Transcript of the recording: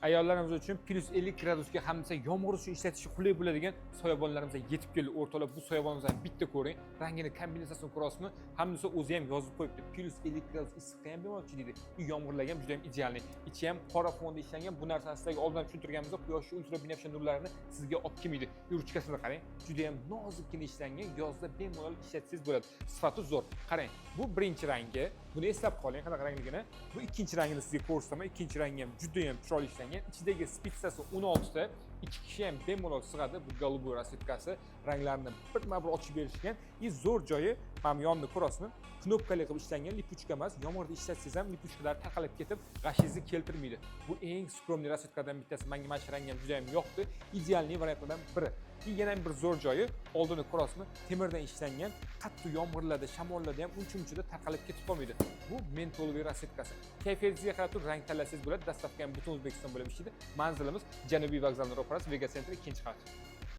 Ayollarimiz uchun +50 gradusga hamda yomg'ir uchun ishlatish qulay bo'ladigan soyabonlarimizga yetib keldi. O'rtoqlar, bu soyabonimizdan bitta ko'ring. Rangini, kombinatsiyasini ko'rasizmi? Hamdasi o'zi ham yozib qo'yibdi. +50 gradus issiqqa ham bemalol chidaydi. Yomg'irlarga ham juda ham idealniy. Ichi ham qora fonda ishlangan. Bu narsani sizlarga oldindan tushuntirganimizda quyoshning ultra binafsha nurlarini sizga olib kelmaydi. Ruchkasini qarang. Juda ham nozikkina ishlangan. Yozda bemalol ishlatsangiz bo'ladi. Sifati zo'r. Qarang. Bu birinchi rangi. Buni eslab qoling, qanaqa rangligini. Bu ikkinchi rangini sizga ko'rsataman. Ikkinchi rangi ham juda ham chiroyli ishlangan. İçidagi spitsasi 16 ta, ikki kishi ham bemalol sig'adi. Bu голубой rasvetkasi ranglarini birma-bir ochib berishgan. Zo'r joyi mana bu yonida ko'rasizmi? Knopkali qilib ishlangan, lipuchka emas. Yomg'irda ishlatsangiz ham lipuchkalar taqalib ketib, g'ashingizni keltirmaydi. Bu eng skromniy rasvetkadan bittasi. Menga mana shu rang ham juda ham yoqdi. Idealniy variantlardan biri. Yana bir zo'r joyi, oldini ko'rasizmi? Temirdan ishlangan, qattiq yomg'irlarda, shamollarda ham uncha-munchada tarqalib ketib qolmaydi. Bu mentoloviy rasvetkasi. Kayfiyatingizga qarab turib rang tanlasangiz bo'ladi. Dastavka ham butun O'zbekiston bo'lib ishlaydi. Manzilimiz Janubiy vokzalning ro'parasi, Vega Center 2-qavat.